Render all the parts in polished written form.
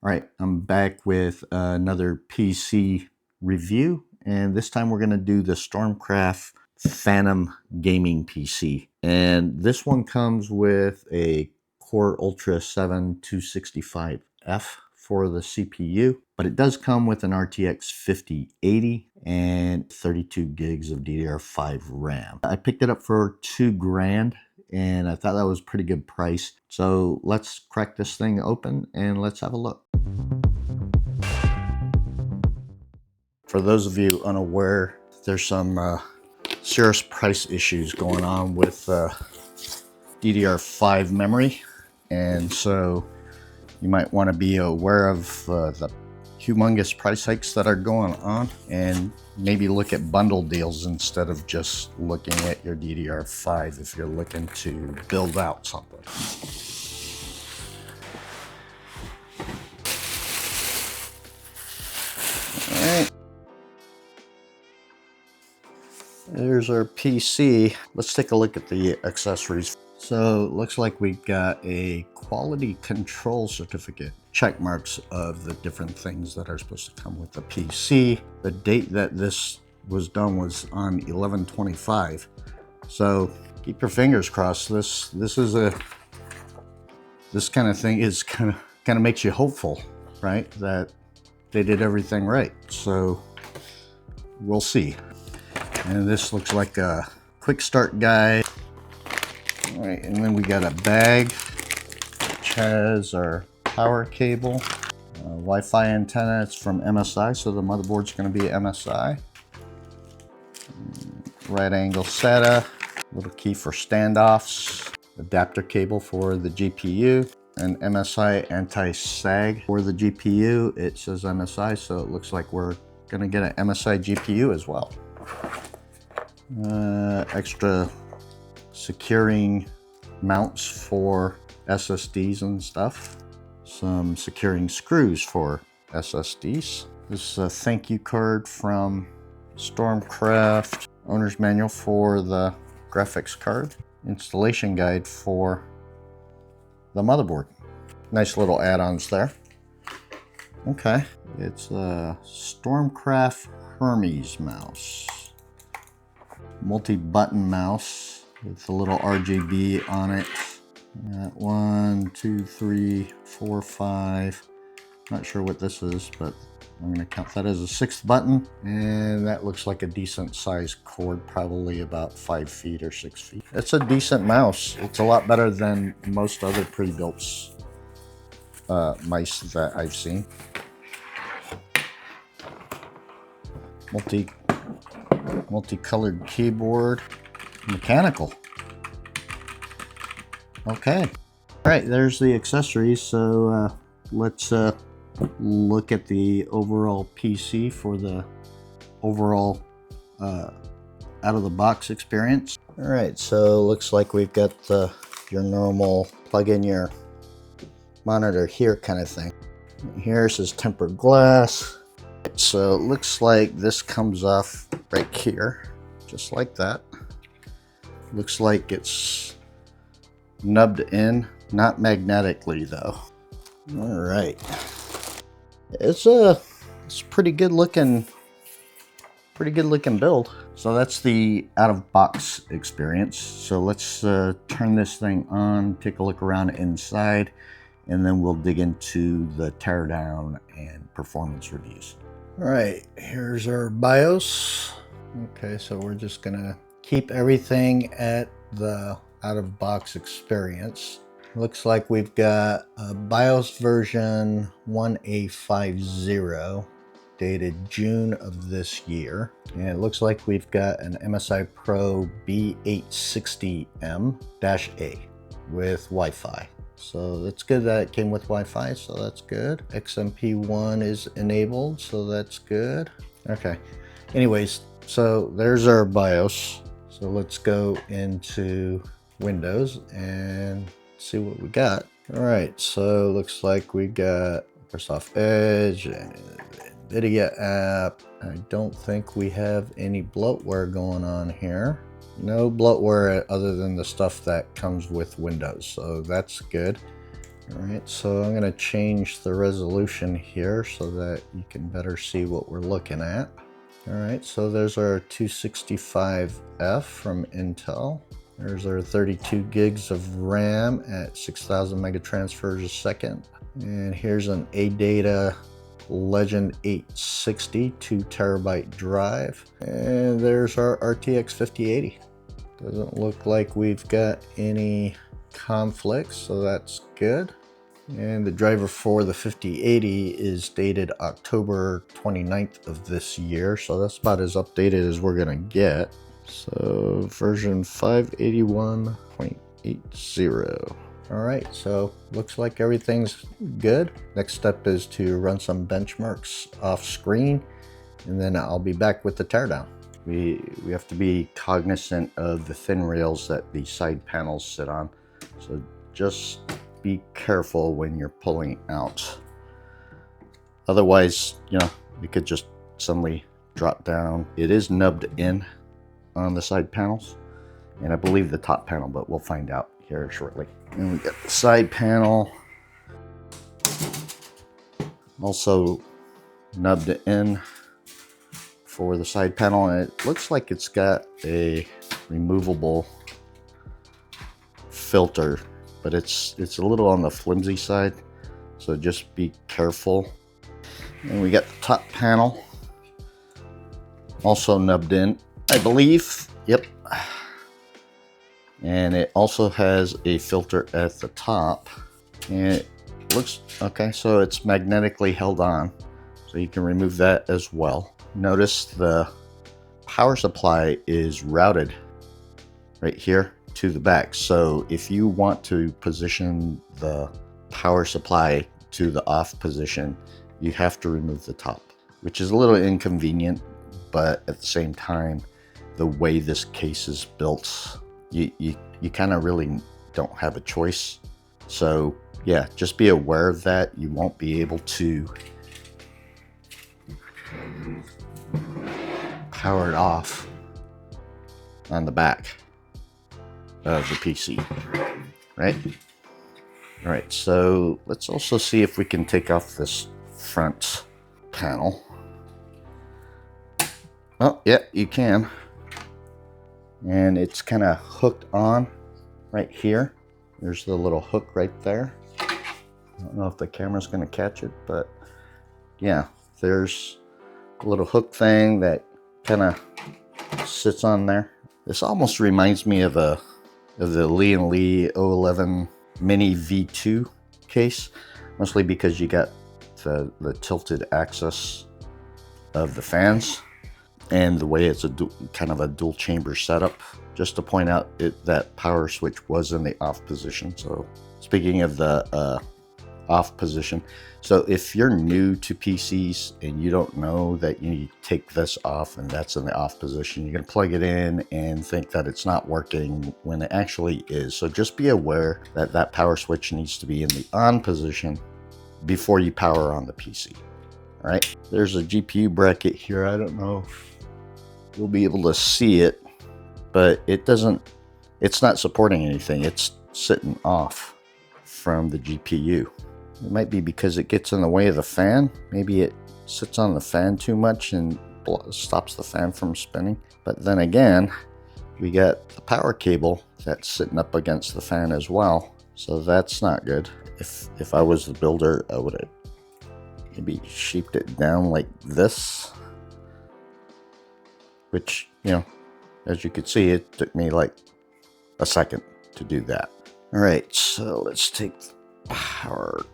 All right, I'm back with another PC review, and this time we're going to do the Stormcraft Phantom Gaming PC. And this one comes with a Core Ultra 7 265F for the CPU, but it does come with an RTX 5080 and 32 gigs of DDR5 RAM. I picked it up for $2 grand, and I thought that was a pretty good price. So let's crack this thing open and let's have a look. For those of you unaware, there's some serious price issues going on with DDR5 memory, and so you might want to be aware of the humongous price hikes that are going on, and maybe look at bundle deals instead of just looking at your DDR5 if you're looking to build out something. All right. There's our PC. Let's take a look at the accessories. So it looks like we've got a quality control certificate, check marks of the different things that are supposed to come with the PC. The date that this was done was on 11/25. So keep your fingers crossed. This kind of thing is kind of makes you hopeful, right? That they did everything right. So we'll see. And this looks like a quick start guide. All right, and then we got a bag, which has our power cable, Wi-Fi antenna. It's from MSI, so the motherboard's going to be MSI. Right angle SATA, little key for standoffs, adapter cable for the GPU, and MSI anti-sag for the GPU. It says MSI, so it looks like we're going to get an MSI GPU as well. Extra securing mounts for SSDs and stuff. Some securing screws for SSDs. This is a thank you card from Stormcraft. Owner's manual for the graphics card. Installation guide for the motherboard. Nice little add-ons there. Okay, it's a Stormcraft Hermes mouse. Multi-button mouse with a little RGB on it. Got 1, 2, 3, 4, 5. Not sure what this is, but I'm going to count that as a 6th button. And that looks like a decent sized cord, probably about 5 feet or 6 feet. It's a decent mouse. It's a lot better than most other pre-built mice that I've seen. Multicolored keyboard, mechanical. Okay, all right, there's the accessories. So let's look at the overall PC for the overall out of the box experience. All right, so looks like we've got your normal plug in your monitor here kind of thing. Here says tempered glass. So it looks like this comes off right here, just like that. Looks like it's nubbed in, not magnetically though. All right, it's pretty good looking build. So that's the out of box experience. So let's turn this thing on, take a look around inside, and then we'll dig into the teardown and performance reviews. All right, here's our BIOS. Okay, so we're just gonna keep everything at the out-of-box experience. Looks like we've got a BIOS version 1A50, dated June of this year. And it looks like we've got an MSI Pro B860M-A with Wi-Fi. So that's good that it came with Wi-Fi, so that's good. XMP1 is enabled, so that's good. Okay, anyways, so there's our BIOS. So let's go into Windows and see what we got. All right, so looks like we got Microsoft Edge and NVIDIA app. I don't think we have any bloatware going on here. No bloatware other than the stuff that comes with Windows, so that's good. Alright, so I'm going to change the resolution here so that you can better see what we're looking at. Alright, so there's our 265F from Intel. There's our 32 gigs of RAM at 6,000 megatransfers a second. And here's an ADATA Legend 860 2 terabyte drive. And there's our RTX 5080. Doesn't look like we've got any conflicts, so that's good. And the driver for the 5080 is dated October 29th of this year, so that's about as updated as we're gonna get. So version 581.80. All right, so looks like everything's good. Next step is to run some benchmarks off screen, and then I'll be back with the teardown. We have to be cognizant of the thin rails that the side panels sit on, so just be careful when you're pulling out. Otherwise, you know, it could just suddenly drop down. It is nubbed in on the side panels, and I believe the top panel, but we'll find out here shortly. And we got the side panel also nubbed in for the side panel, and it looks like it's got a removable filter, but it's a little on the flimsy side, so just be careful. And we got the top panel also nubbed in, I believe. Yep. And it also has a filter at the top, and it looks okay, so it's magnetically held on, so you can remove that as well. Notice the power supply is routed right here to the back, so if you want to position the power supply to the off position, you have to remove the top, which is a little inconvenient, but at the same time, the way this case is built, you kind of really don't have a choice. So yeah, just be aware of that. You won't be able to power it off on the back of the PC, right? All right, so let's also see if we can take off this front panel. Oh yeah, you can. And it's kind of hooked on right here. There's the little hook right there. I don't know if the camera's going to catch it, but yeah, there's a little hook thing that kind of sits on there. This almost reminds me of the Lee & Lee 011 Mini V2 case, mostly because you got the tilted axis of the fans and the way it's a kind of a dual chamber setup. Just to point out, that power switch was in the off position. So speaking of the off position, so if you're new to PCs and you don't know that you need to take this off and that's in the off position, you're gonna plug it in and think that it's not working when it actually is. So just be aware that that power switch needs to be in the on position before you power on the PC. All right, there's a GPU bracket here. I don't know if you'll be able to see it, but it's not supporting anything. It's sitting off from the GPU. It might be because it gets in the way of the fan. Maybe it sits on the fan too much and stops the fan from spinning. But then again, we got the power cable that's sitting up against the fan as well. So that's not good. If I was the builder, I would have maybe shaped it down like this, which, you know, as you could see, it took me like a second to do that. All right, so let's take the power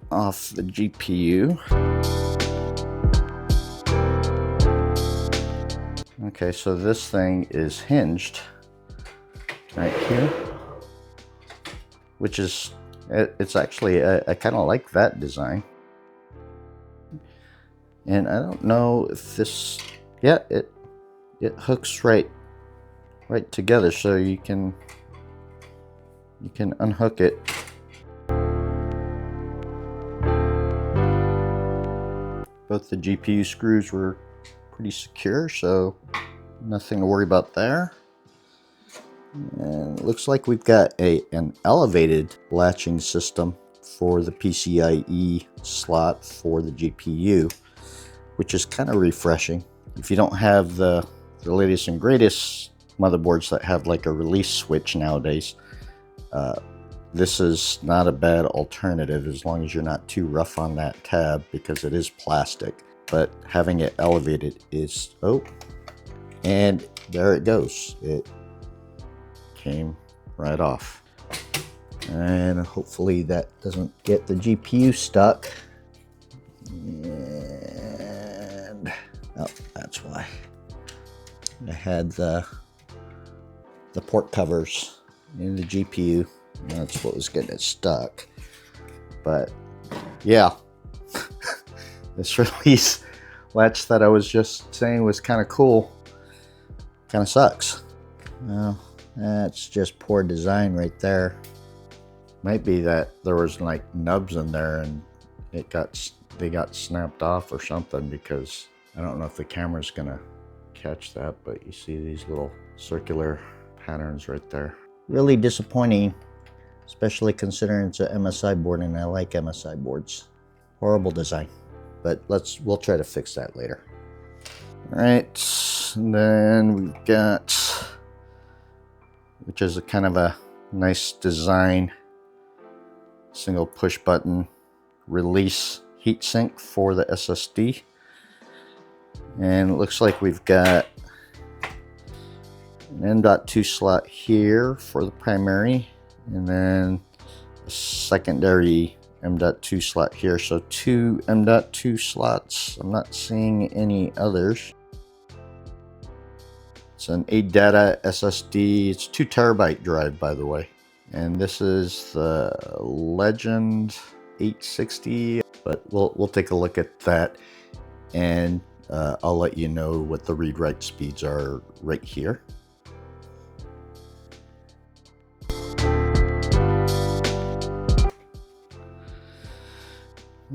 off the GPU. Okay, so this thing is hinged right here, which is, it's actually, I kind of like that design. And I don't know if this, yeah, it hooks right together, so you can unhook it. Both the GPU screws were pretty secure, so nothing to worry about there. And it looks like we've got an elevated latching system for the PCIe slot for the GPU, which is kind of refreshing. If you don't have the latest and greatest motherboards that have like a release switch nowadays, this is not a bad alternative as long as you're not too rough on that tab, because it is plastic. But having it elevated is, oh, and there it goes. It came right off. And hopefully that doesn't get the GPU stuck. And oh, that's why. I had the port covers in the GPU. That's what was getting it stuck. But yeah, this release latch that I was just saying was kind of cool, kind of sucks. Well, that's just poor design right there. Might be that there was like nubs in there and they got snapped off or something, because I don't know if the camera's gonna catch that, but you see these little circular patterns right there. Really disappointing, especially considering it's an MSI board and I like MSI boards. Horrible design, but we'll try to fix that later. All right, and then we've got, which is a kind of a nice design, single push button release heatsink for the SSD. And it looks like we've got an M.2 slot here for the primary, and then a secondary M.2 slot here. So 2 M.2 slots. I'm not seeing any others. It's an ADATA SSD. It's 2 terabyte drive, by the way. And this is the Legend 860, but we'll take a look at that, and I'll let you know what the read-write speeds are right here.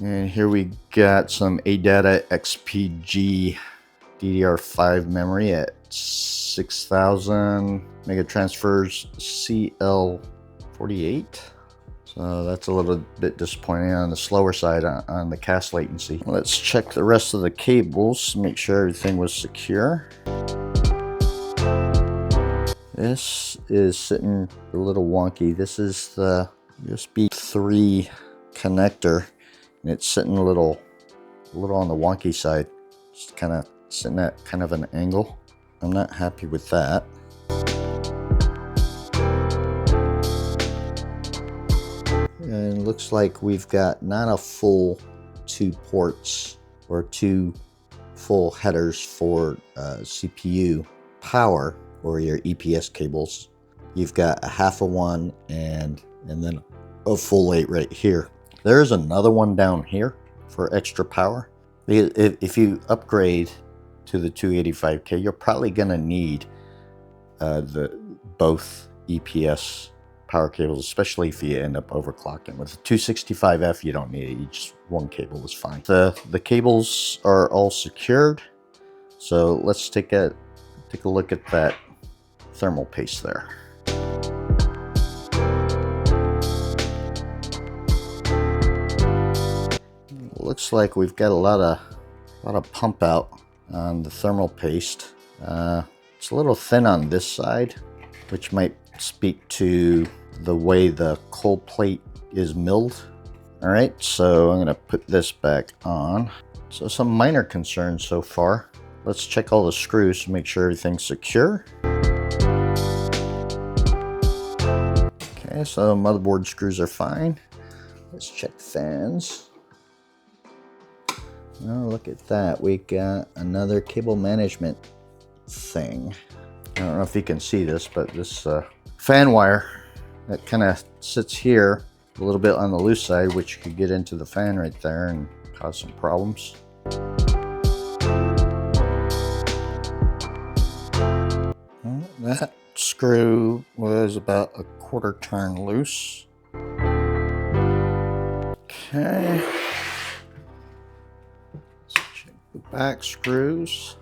And here we got some ADATA XPG DDR5 memory at 6,000 mega transfers CL48. So that's a little bit disappointing, on the slower side on the cast latency. Let's check the rest of the cables, make sure everything was secure. This is sitting a little wonky. This is the USB 3 connector, and it's sitting a little on the wonky side. Just kind of sitting at kind of an angle. I'm not happy with that. And it looks like we've got not a full 2 ports or 2 full headers for CPU power or your EPS cables. You've got a half of one and then a full 8 right here. There's another one down here for extra power. If you upgrade to the 285K, you're probably gonna need both EPS power cables, especially if you end up overclocking. With the 265F, you don't need it. Just one cable is fine. The cables are all secured, so let's take a look at that thermal paste there. Looks like we've got a lot of pump out on the thermal paste. It's a little thin on this side, which might speak to the way the cold plate is milled. All right, so I'm gonna put this back on. So some minor concerns so far. Let's check all the screws to make sure everything's secure. Okay, so motherboard screws are fine. Let's check fans. Oh, look at that. We got another cable management thing. I don't know if you can see this, but this fan wire that kind of sits here a little bit on the loose side, which could get into the fan right there and cause some problems. Well, that screw was about a 1/4 turn loose. Okay. Let's check the back screws.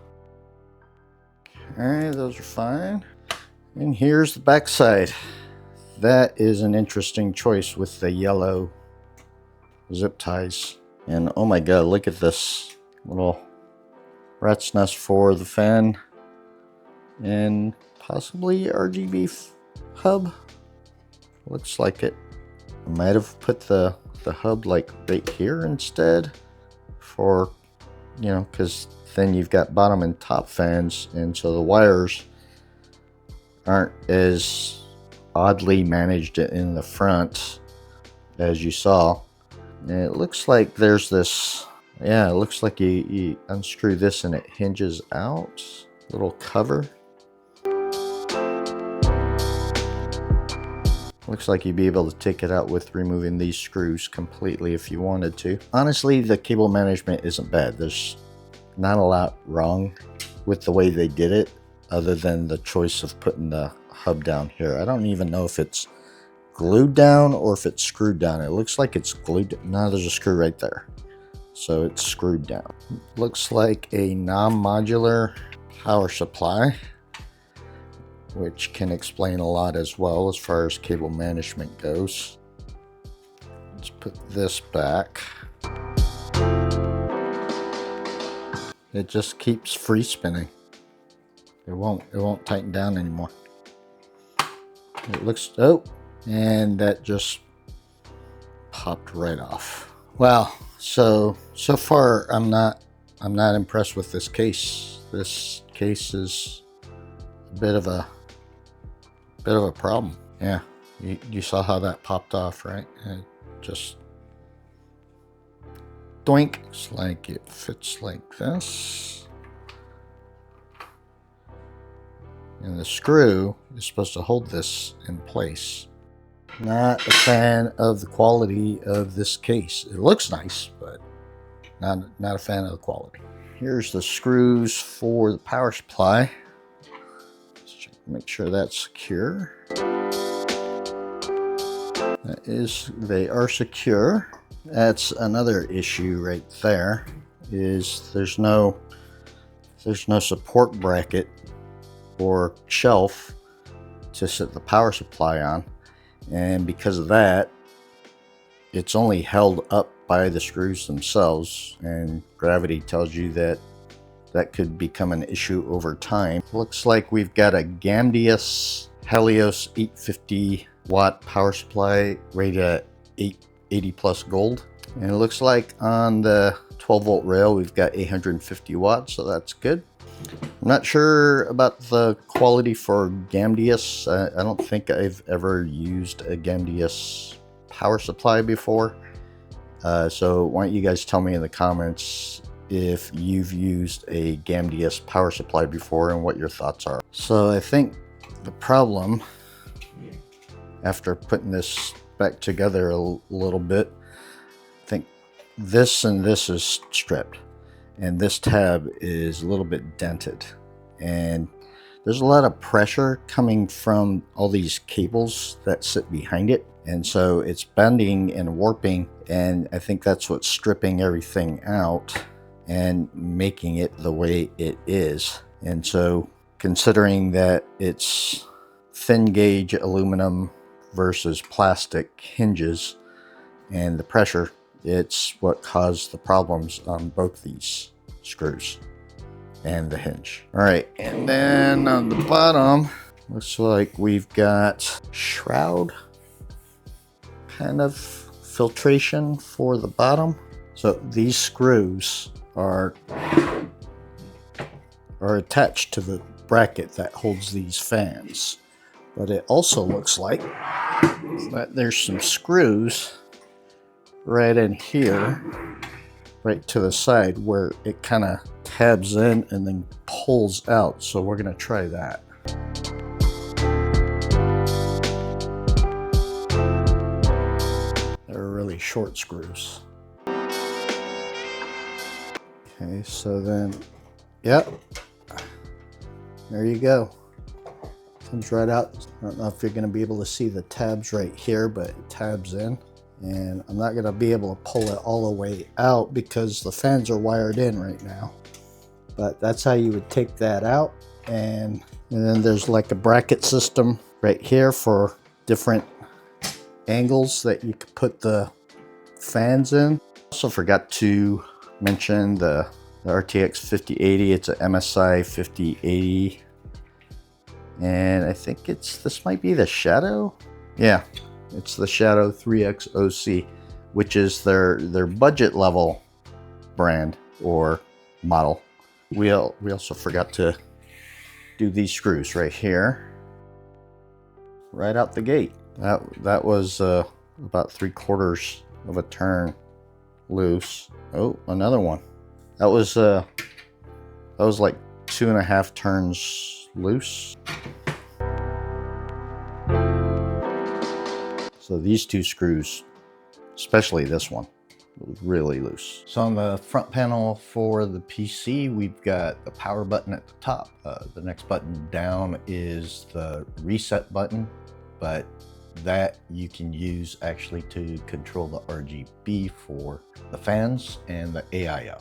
Okay, those are fine. And here's the back side. That is an interesting choice with the yellow zip ties. And oh my god, look at this little rat's nest for the fan and possibly RGB hub. Looks like it. I might have put the hub like right here instead for, you know, because then you've got bottom and top fans, and so the wires aren't as oddly managed in the front as you saw. And it looks like there's this, yeah, it looks like you unscrew this and it hinges out. Little cover. Looks like you'd be able to take it out with removing these screws completely if you wanted to. Honestly, the cable management isn't bad. There's not a lot wrong with the way they did it, other than the choice of putting the hub down here. I don't even know if it's glued down or if it's screwed down. It looks like it's glued. No, there's a screw right there. So it's screwed down. Looks like a non-modular power supply, which can explain a lot as well as far as cable management goes. Let's put this back. It just keeps free spinning. It won't tighten down anymore. It looks, oh, and that just popped right off. Wow. So far I'm not impressed with this case. This case is a bit of a problem. Yeah, you saw how that popped off, right? It just doink. It's like it fits like this. And the screw is supposed to hold this in place. Not a fan of the quality of this case. It looks nice, but not a fan of the quality. Here's the screws for the power supply. Let's check, make sure that's secure. They are secure. That's another issue right there, is there's no support bracket or shelf to set the power supply on, and because of that it's only held up by the screws themselves, and gravity tells you that could become an issue over time. Looks like we've got a Gamdius Helios 850 watt power supply rated at 880 plus gold, and it looks like on the 12 volt rail we've got 850 watts, so that's good. I'm not sure about the quality for Gamdius. I don't think I've ever used a Gamdius power supply before. So why don't you guys tell me in the comments if you've used a Gamdius power supply before and what your thoughts are. So I think the problem, after putting this back together a little bit, I think this and this is stripped. And this tab is a little bit dented, and there's a lot of pressure coming from all these cables that sit behind it, and so it's bending and warping, and I think that's what's stripping everything out and making it the way it is. And so considering that it's thin gauge aluminum versus plastic hinges and the pressure, it's what caused the problems on both these screws and the hinge. All right, and then on the bottom, looks like we've got shroud kind of filtration for the bottom. So these screws are attached to the bracket that holds these fans. But it also looks like that there's some screws right in here, right to the side, where it kind of tabs in and then pulls out. So we're going to try that. They're really short screws. Okay, so then, yep, there you go. Comes right out. I don't know if you're going to be able to see the tabs right here, but it tabs in. And I'm not going to be able to pull it all the way out because the fans are wired in right now. But that's how you would take that out. And then there's like a bracket system right here for different angles that you could put the fans in. Also forgot to mention the RTX 5080. It's a MSI 5080. And I think this might be the Shadow. Yeah, it's the Shadow 3X OC, which is their budget level brand or model. We also forgot to do these screws right here, right out the gate. That was about 3/4 of a turn loose. Oh, another one. That was like 2.5 turns loose. So these two screws, especially this one, was really loose. So on the front panel for the PC, we've got the power button at the top. The next button down is the reset button, but that you can use actually to control the RGB for the fans and the AIO.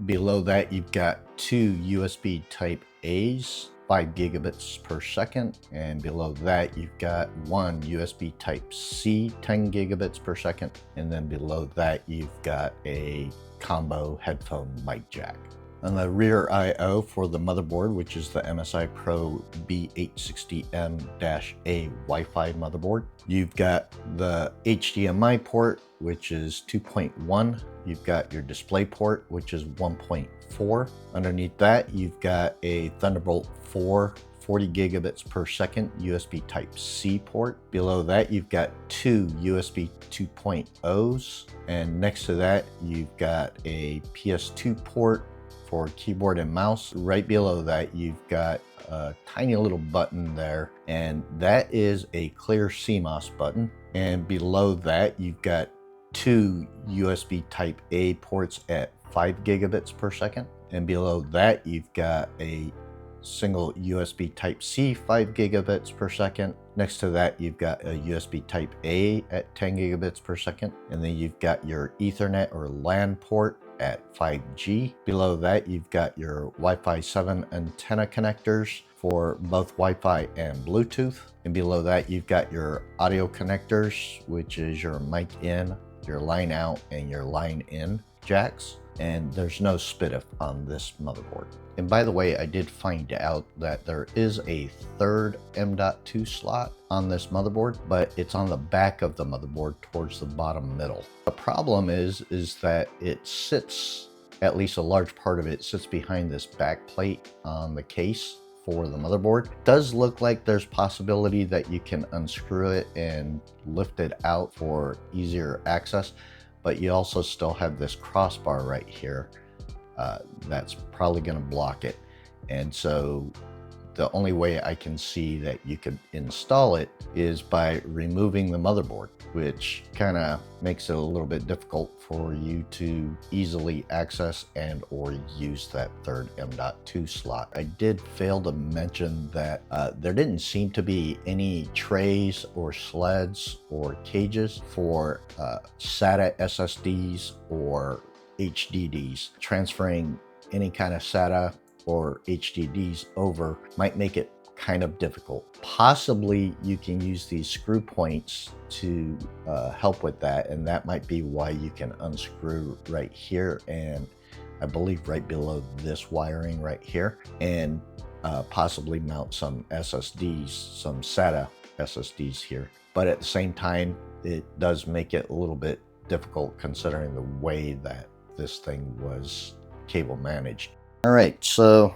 Below that, you've got two USB type A's, 5 gigabits per second, and below that you've got one USB type C, 10 gigabits per second, and then below that you've got a combo headphone mic jack. On the rear I/O for the motherboard, which is the MSI Pro B860M-A Wi-Fi motherboard, you've got the HDMI port, which is 2.1. You've got your display port, which is 1.4. Underneath that, you've got a Thunderbolt 4 40 gigabits per second USB type C port. Below that, you've got two USB 2.0s. And next to that, you've got a PS2 port for keyboard and mouse. Right below that, you've got a tiny little button there, and that is a clear CMOS button. And below that, you've got two USB type A ports at 5 gigabits per second. And below that, you've got a single USB type C 5 gigabits per second. Next to that, you've got a USB type A at 10 gigabits per second. And then you've got your Ethernet or LAN port at 5G. Below that, you've got your Wi-Fi 7 antenna connectors for both Wi-Fi and Bluetooth. And below that, you've got your audio connectors, which is your mic in, your line out, and your line in jacks. And there's no SPDIF on this motherboard. And by the way, I did find out that there is a third M.2 slot on this motherboard, but it's on the back of the motherboard towards the bottom middle. The problem is that it sits, at least a large part of it sits behind this back plate on the case for the motherboard. It does look like there's possibility that you can unscrew it and lift it out for easier access, but you also still have this crossbar right here that's probably going to block it. And so the only way I can see that you could install it is by removing the motherboard, which kind of makes it a little bit difficult for you to easily access and or use that third M.2 slot. I did fail to mention that there didn't seem to be any trays or sleds or cages for SATA SSDs or HDDs. Transferring any kind of SATA or HDDs over might make it kind of difficult. Possibly you can use these screw points to help with that, and that might be why you can unscrew right here, and I believe right below this wiring right here, and possibly mount some SSDs, some SATA SSDs here. But at the same time, it does make it a little bit difficult considering the way that this thing was cable managed. All right, so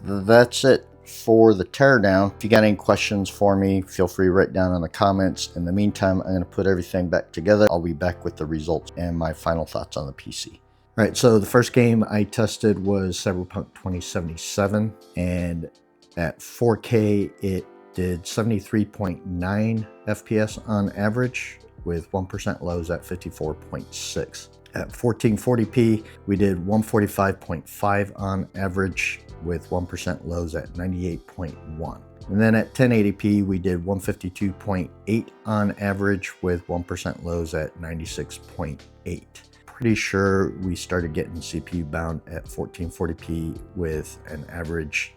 that's it for the teardown. If you got any questions for me, feel free to write down in the comments. In the meantime, I'm going to put everything back together. I'll be back with the results and my final thoughts on the PC. All right, so the first game I tested was Cyberpunk 2077, and at 4K it did 73.9 FPS on average with 1% lows at 54.6. At 1440p, we did 145.5 on average with 1% lows at 98.1. And then at 1080p, we did 152.8 on average with 1% lows at 96.8. Pretty sure we started getting CPU bound at 1440p with an average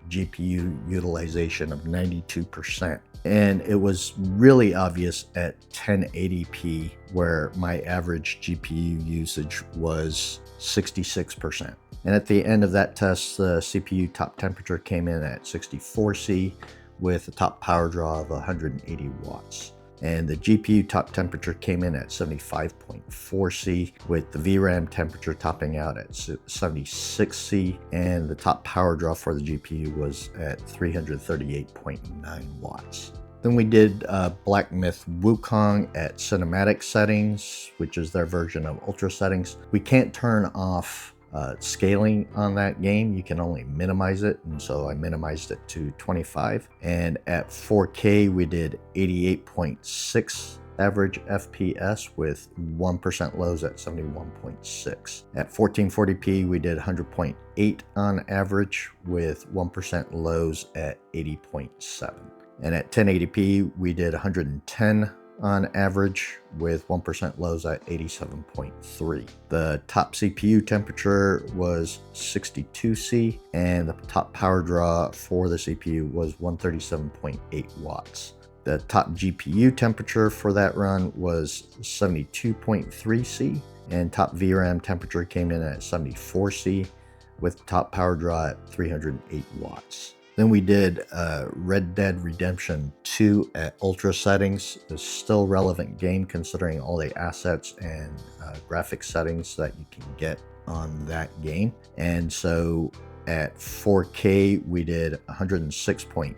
GPU utilization of 92%. And it was really obvious at 1080p, where my average GPU usage was 66%. And at the end of that test, the CPU top temperature came in at 64C with a top power draw of 180 watts. And the GPU top temperature came in at 75.4C with the VRAM temperature topping out at 76C, and the top power draw for the GPU was at 338.9 watts. Then we did Black Myth Wukong at cinematic settings, which is their version of ultra settings. We can't turn off scaling on that game. You can only minimize it, and so I minimized it to 25. And at 4K we did 88.6 average FPS with 1% lows at 71.6. At 1440p we did 100.8 on average with 1% lows at 80.7. And at 1080p we did 110 on average with 1% lows at 87.3. The top CPU temperature was 62C, and the top power draw for the CPU was 137.8 watts. The top GPU temperature for that run was 72.3C, and top VRAM temperature came in at 74C with top power draw at 308 watts. Then we did Red Dead Redemption 2 at ultra settings. It's still a relevant game considering all the assets and graphic settings that you can get on that game. And so at 4K we did 106.8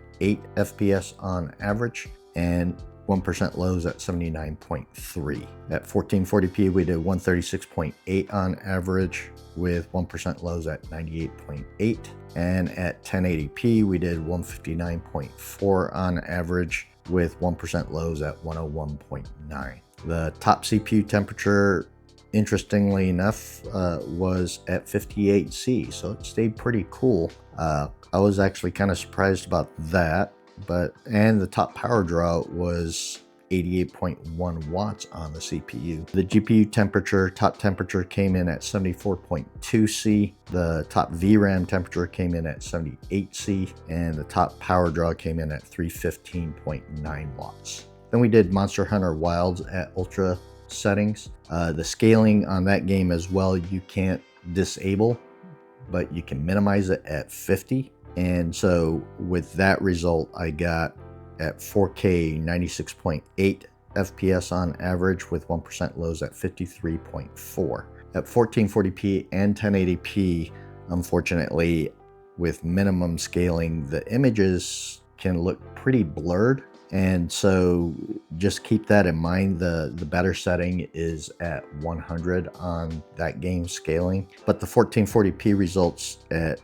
FPS on average and 1% lows at 79.3. At 1440p we did 136.8 on average with 1% lows at 98.8. And at 1080p we did 159.4 on average with 1% lows at 101.9. The top CPU temperature, interestingly enough, was at 58C, so it stayed pretty cool. I was actually kind of surprised about that, and the top power draw was 88.1 watts on the CPU. The GPU top temperature came in at 74.2C, the top VRAM temperature came in at 78C, and the top power draw came in at 315.9 watts. Then we did Monster Hunter Wilds at ultra settings. The scaling on that game as well, you can't disable, but you can minimize it at 50. And so with that result, I got at 4K 96.8 FPS on average with 1% lows at 53.4. At 1440p and 1080p, unfortunately, with minimum scaling, the images can look pretty blurred. And so just keep that in mind. The better setting is at 100 on that game scaling. But the 1440p results at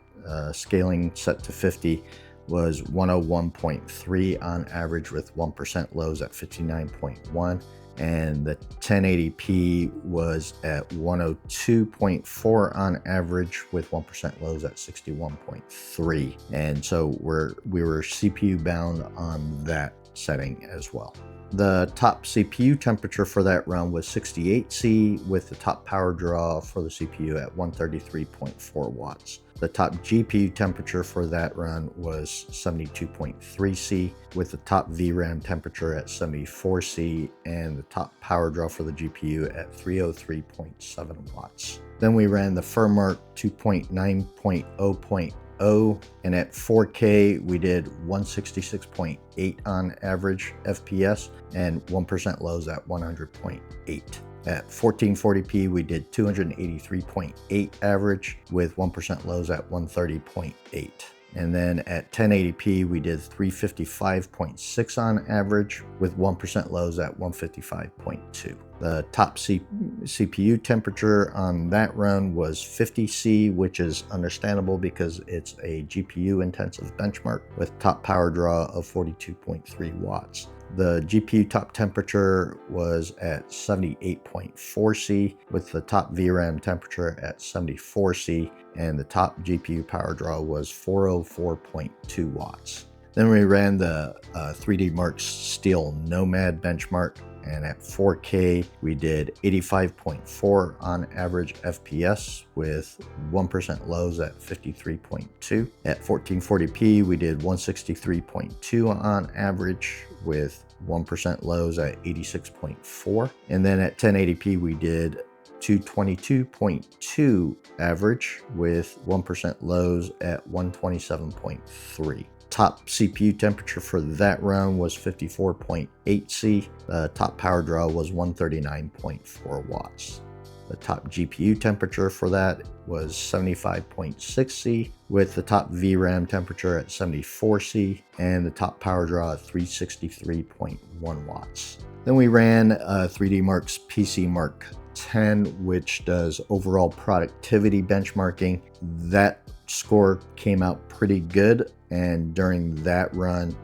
scaling set to 50 was 101.3 on average with 1% lows at 59.1, and the 1080p was at 102.4 on average with 1% lows at 61.3. And so we were CPU bound on that setting as well. The top CPU temperature for that run was 68C with the top power draw for the CPU at 133.4 watts. The top GPU temperature for that run was 72.3C with the top VRAM temperature at 74C and the top power draw for the GPU at 303.7 watts. Then we ran the firmware 2.9.0.0, and at 4K we did 166.8 on average FPS and 1% lows at 100.8. At 1440p we did 283.8 average with 1% lows at 130.8. And then at 1080p we did 355.6 on average with 1% lows at 155.2. The top CPU temperature on that run was 50C, which is understandable because it's a GPU intensive benchmark with top power draw of 42.3 watts. The GPU top temperature was at 78.4C with the top VRAM temperature at 74C, and the top GPU power draw was 404.2 watts. Then we ran the 3D Mark Steel Nomad benchmark and at 4K we did 85.4 on average FPS with 1% lows at 53.2. At 1440p we did 163.2 on average with 1% lows at 86.4. And then at 1080p we did 222.2 average with 1% lows at 127.3. Top CPU temperature for that run was 54.8 C. The top power draw was 139.4 watts. The top GPU temperature for that was 75.6 C, with the top VRAM temperature at 74 C and the top power draw at 363.1 watts. Then we ran 3D Mark's PC Mark 10, which does overall productivity benchmarking. That score came out pretty good, and during that run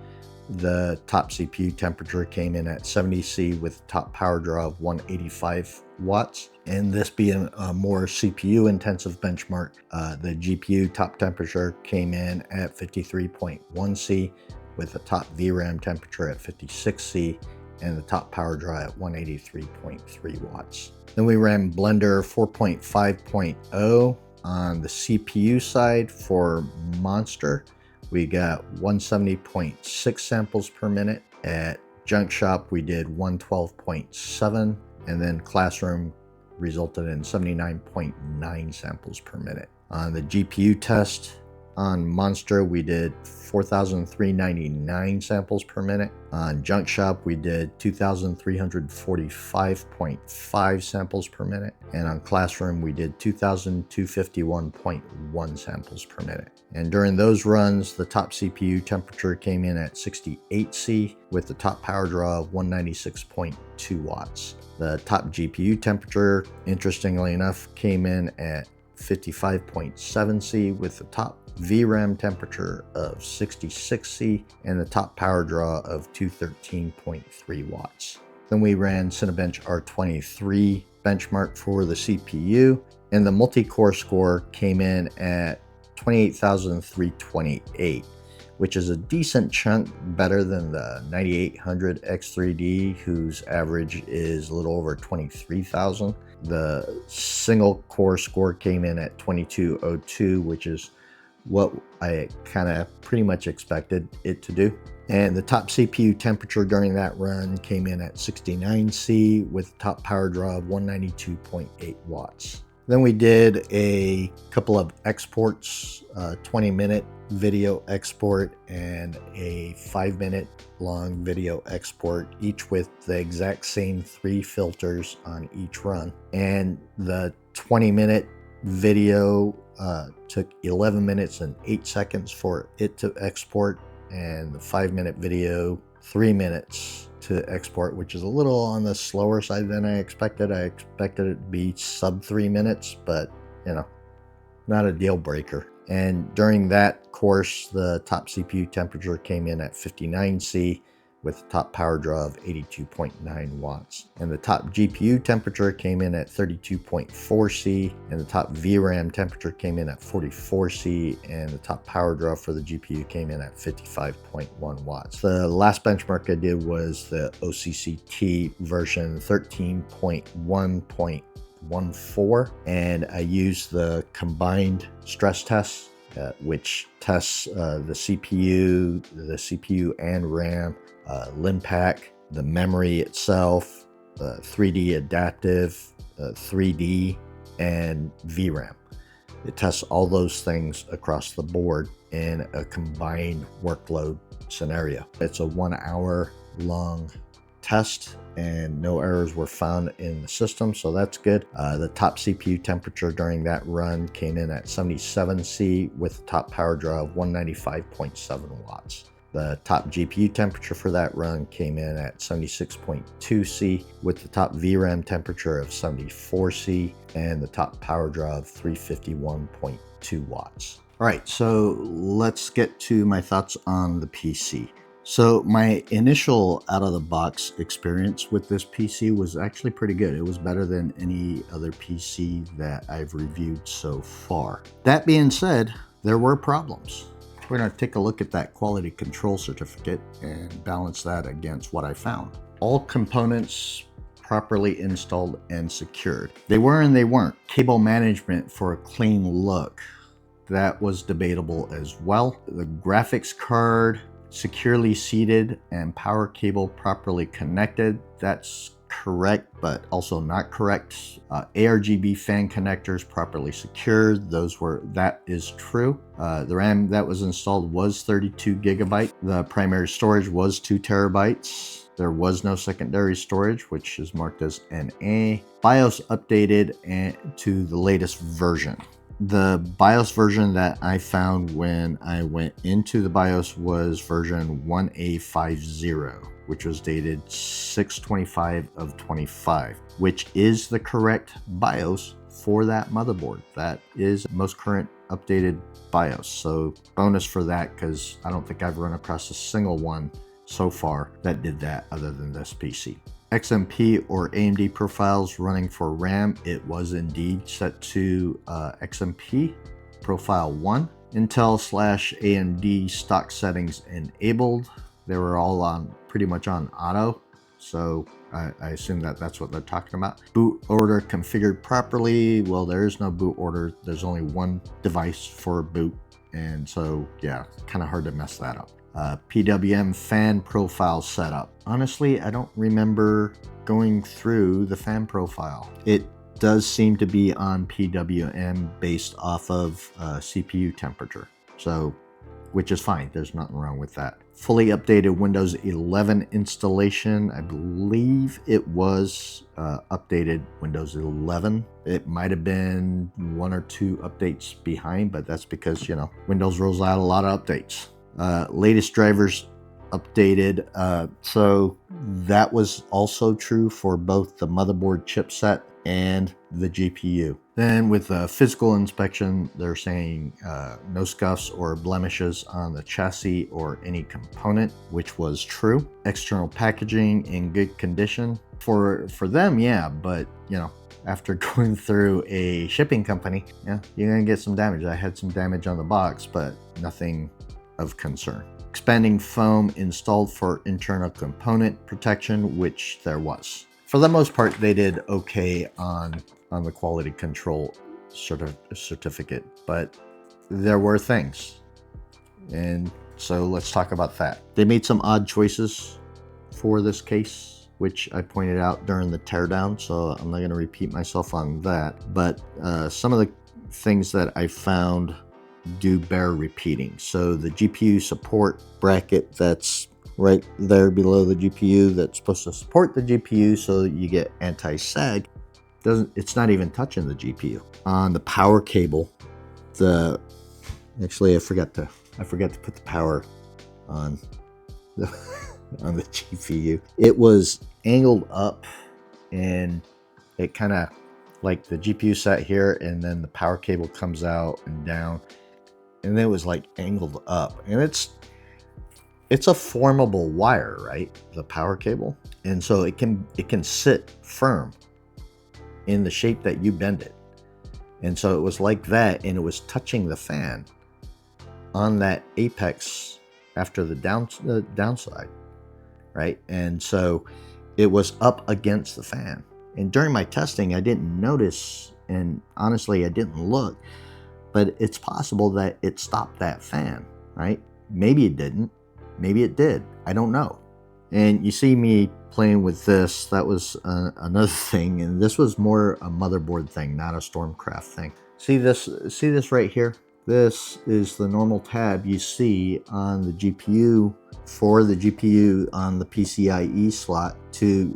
the top CPU temperature came in at 70 C with top power draw of 185 watts. And this being a more CPU intensive benchmark, the GPU top temperature came in at 53.1 C with the top VRAM temperature at 56 C and the top power draw at 183.3 watts. Then we ran Blender 4.5.0 on the CPU side for Monster. We got 170.6 samples per minute. At Junk Shop we did 112.7, and then Classroom resulted in 79.9 samples per minute. On the GPU test on Monster we did 4,399 samples per minute. On Junk Shop we did 2,345.5 samples per minute, and on Classroom we did 2,251.1 samples per minute. And during those runs the top CPU temperature came in at 68 C with the top power draw of 196.2 watts. The top GPU temperature, interestingly enough, came in at 55.7 C with the top VRAM temperature of 66 C and the top power draw of 213.3 watts. Then we ran Cinebench R23 benchmark for the CPU, and the multi-core score came in at 28,328, which is a decent chunk better than the 9800 X3D, whose average is a little over 23,000. The single core score came in at 2202, which is what I kind of pretty much expected it to do. And the top CPU temperature during that run came in at 69 C with top power draw of 192.8 watts. Then we did a couple of exports, 20-minute video export and a 5-minute long video export, each with the exact same 3 filters on each run. And the 20-minute video took 11 minutes and 8 seconds for it to export, and the 5-minute video 3 minutes to export, which is a little on the slower side than I expected. I expected it to be sub 3 minutes, but you know, not a deal breaker. And during that course the top CPU temperature came in at 59 C with the top power draw of 82.9 watts. And the top GPU temperature came in at 32.4 C, and the top VRAM temperature came in at 44 C, and the top power draw for the GPU came in at 55.1 watts. The last benchmark I did was the OCCT version 13.1.14, and I used the combined stress test, which tests the CPU and RAM, LinPack, the memory itself, 3D adaptive, 3D, and VRAM. It tests all those things across the board in a combined workload scenario. It's a 1 hour long test and no errors were found in the system, so that's good. The top CPU temperature during that run came in at 77 C with the top power draw of 195.7 watts. The top GPU temperature for that run came in at 76.2 C with the top VRAM temperature of 74 C and the top power draw of 351.2 watts. All right, so let's get to my thoughts on the PC. So my initial out-of-the-box experience with this PC was actually pretty good. It was better than any other PC that I've reviewed so far. That being said, there were problems. We're going to take a look at that quality control certificate and balance that against what I found. all components properly installed and secured. They were and they weren't. Cable management for a clean look, that was debatable as well. The graphics card securely seated and power cable properly connected, that's correct, but also not correct. ARGB fan connectors properly secured, that is true. The RAM that was installed was 32 gigabyte. The primary storage was 2 terabytes. There was no secondary storage, which is marked as NA. BIOS updated to the latest version. The BIOS version that I found when I went into the BIOS was version 1A50, which was dated 6/25 of 25, which is the correct BIOS for that motherboard. That is most current updated BIOS. So bonus for that, because I don't think I've run across a single one so far that did that other than this PC. XMP or AMD profiles running for RAM, it was indeed set to XMP profile 1. Intel/AMD stock settings enabled. They were all on pretty much on auto, so I assume that that's what they're talking about. Boot order configured properly. Well, there is no boot order. There's only one device for boot, and so yeah, kind of hard to mess that up. PWM fan profile setup. Honestly, I don't remember going through the fan profile. It does seem to be on PWM based off of CPU temperature, so which is fine. There's nothing wrong with that. Fully updated Windows 11 installation. I believe it was updated Windows 11. It might have been 1 or 2 updates behind, but that's because, you know, Windows rolls out a lot of updates. Latest drivers updated, so that was also true for both the motherboard chipset and the GPU. Then with the physical inspection, they're saying no scuffs or blemishes on the chassis or any component, which was true. External packaging in good condition. For them, yeah, but you know, after going through a shipping company, yeah, you're gonna get some damage. I had some damage on the box, but nothing of concern. Expanding foam installed for internal component protection, which there was. For the most part, they did okay on the quality control certificate, but there were things. And so let's talk about that. They made some odd choices for this case, which I pointed out during the teardown, so I'm not going to repeat myself on that. But some of the things that I found do bear repeating. So the GPU support bracket that's right there below the GPU, that's supposed to support the GPU so that you get anti-sag, it's not even touching the GPU. On the power cable, actually I forgot to put the power on the on the GPU. It was angled up, and it kind of like the GPU sat here, and then the power cable comes out and down, and it was like angled up, and it's a formable wire, right? The power cable, and so it can sit firm in the shape that you bend it, and so it was like that, and it was touching the fan on that apex after the downside, right? And so it was up against the fan. And during my testing, I didn't notice, and honestly, I didn't look, but it's possible that it stopped that fan, right? Maybe it didn't. Maybe it did. I don't know. And you see me playing with this. That was another thing, and this was more a motherboard thing, not a Stormcraft thing. See this right here? This is the normal tab you see on the GPU for the GPU on the PCIe slot to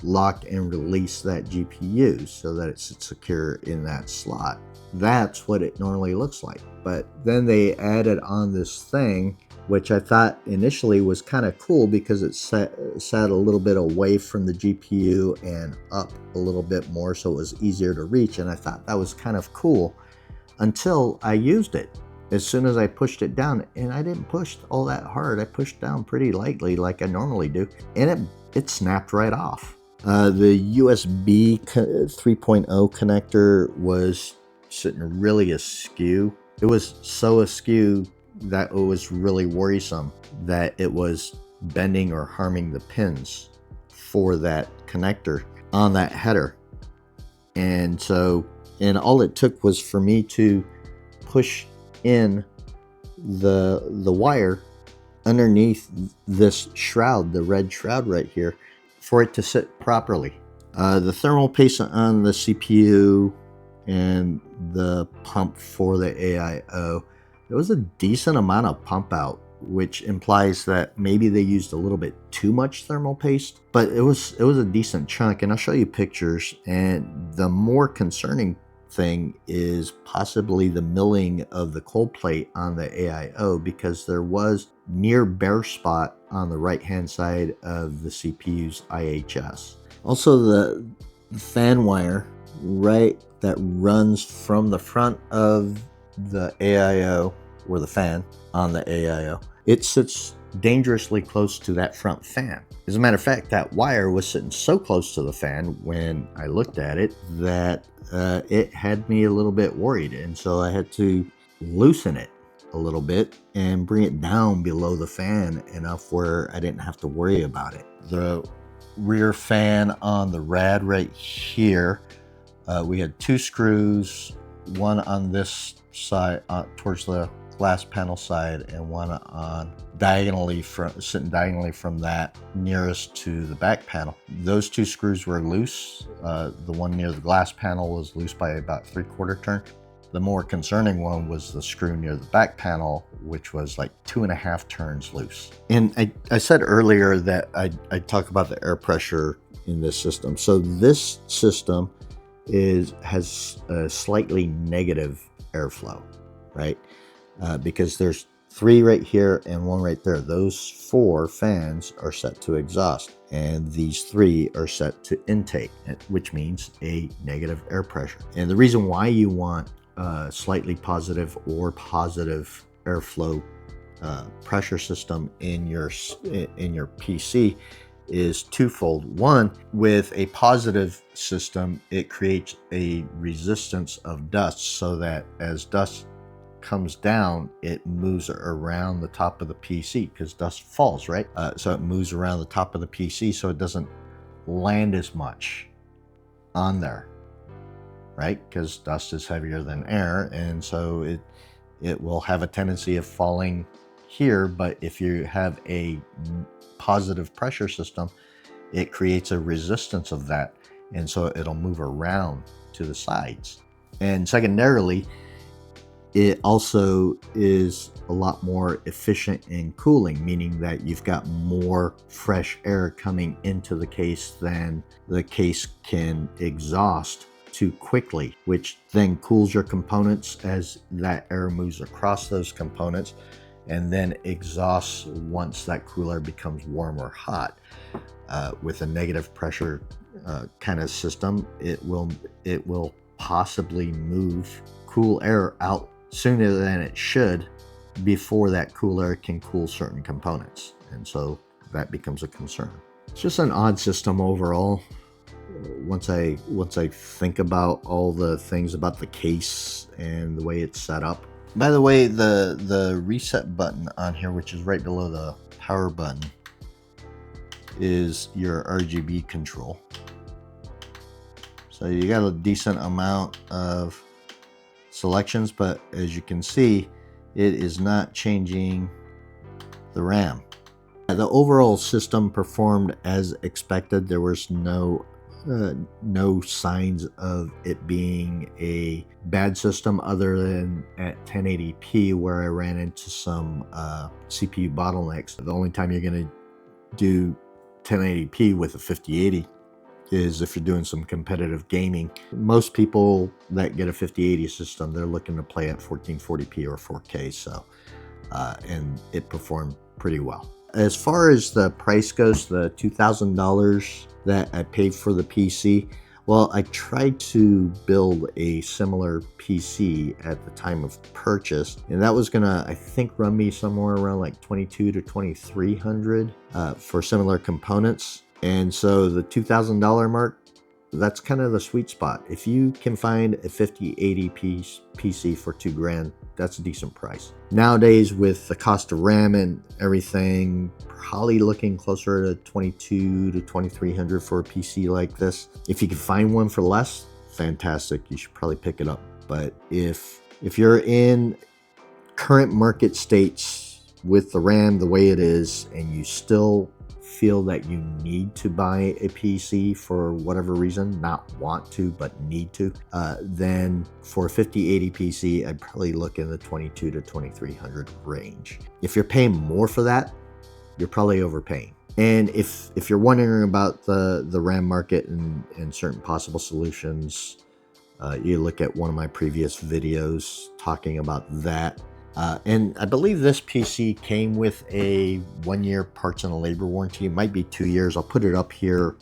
lock and release that GPU so that it's secure in that slot. That's what it normally looks like. But then they added on this thing, which I thought initially was kind of cool because it sat a little bit away from the GPU and up a little bit more, so it was easier to reach, and I thought that was kind of cool until I used it. As soon as I pushed it down, and I didn't push all that hard, I pushed down pretty lightly like I normally do, and it snapped right off. The USB 3.0 connector was sitting really askew. It was so askew that it was really worrisome that it was bending or harming the pins for that connector on that header. And all it took was for me to push in the wire underneath this shroud, the red shroud right here, for it to sit properly. The thermal paste on the CPU and the pump for the AIO, there was a decent amount of pump out, which implies that maybe they used a little bit too much thermal paste, but it was a decent chunk, and I'll show you pictures. And the more concerning thing is possibly the milling of the cold plate on the AIO, because there was near bare spot on the right hand side of the CPU's IHS. Also, the fan wire that runs from the front of the AIO, or the fan on the AIO, it sits dangerously close to that front fan. As a matter of fact, that wire was sitting so close to the fan when I looked at it that it had me a little bit worried, and so I had to loosen it a little bit and bring it down below the fan enough where I didn't have to worry about it. The rear fan on the rad right here, we had 2 screws, one on this side towards the glass panel side, and one on sitting diagonally from that nearest to the back panel. Those 2 screws were loose. The one near the glass panel was loose by about 3/4 turn. The more concerning one was the screw near the back panel, which was like 2.5 turns loose. And I said earlier that I'd talk about the air pressure in this system. So this system has a slightly negative airflow, right? Because there's 3 right here and 1 right there. Those 4 fans are set to exhaust, and these 3 are set to intake, which means a negative air pressure. And the reason why you want slightly positive or positive airflow pressure system in your PC is twofold. One, with a positive system, it creates a resistance of dust, so that as dust comes down, it moves around the top of the PC, because dust falls, right? So it moves around the top of the PC, so it doesn't land as much on there, right? Because dust is heavier than air, and so it will have a tendency of falling here. But if you have a positive pressure system, it creates a resistance of that, and so it'll move around to the sides. And secondarily, it also is a lot more efficient in cooling, meaning that you've got more fresh air coming into the case than the case can exhaust too quickly, which then cools your components as that air moves across those components, and then exhausts once that cooler becomes warm or hot. With a negative pressure kind of system, it will possibly move cool air out sooner than it should, before that cool air can cool certain components, and so that becomes a concern. It's just an odd system overall. Once I think about all the things about the case and the way it's set up. By the way, the reset button on here, which is right below the power button, is your RGB control. So you got a decent amount of selections, but as you can see, it is not changing the RAM. The overall system performed as expected. There was no signs of it being a bad system, other than at 1080p, where I ran into some CPU bottlenecks. The only time you're going to do 1080p with a 5080 is if you're doing some competitive gaming. Most people that get a 5080 system, they're looking to play at 1440p or 4K, so and it performed pretty well. As far as the price goes, the $2,000 that I paid for the PC, well, I tried to build a similar PC at the time of purchase, and that was gonna, I think, run me somewhere around like $2,200 to $2,300 for similar components. And so the $2,000 mark that's kind of the sweet spot. If you can find a 5080 PC for $2,000, that's a decent price. Nowadays, with the cost of RAM and everything, probably looking closer to 22 to 2300 for a PC like this. If you can find one for less, fantastic. You should probably pick it up. But if you're in current market states with the RAM the way it is, and you still feel that you need to buy a PC for whatever reason, not want to, but need to, then for a 5080 PC, I'd probably look in the 22 to 2300 range. If you're paying more for that, you're probably overpaying. And if you're wondering about the RAM market and certain possible solutions, you look at one of my previous videos talking about that. And I believe this PC came with a 1-year parts and labor warranty. It might be 2 years. I'll put it up here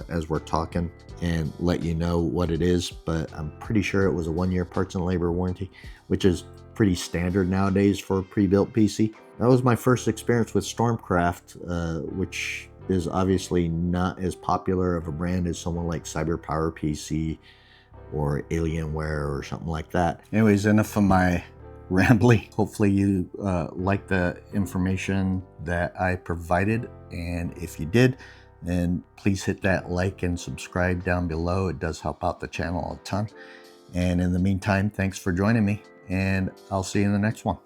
as we're talking and let you know what it is, but I'm pretty sure it was a 1-year parts and labor warranty, which is pretty standard nowadays for a pre-built PC. That was my first experience with Stormcraft, which is obviously not as popular of a brand as someone like CyberPower PC or Alienware or something like that. Anyways, enough of my rambling. Hopefully you like the information that I provided, and if you did, then please hit that like and subscribe down below. It does help out the channel a ton. And in the meantime, thanks for joining me, and I'll see you in the next one.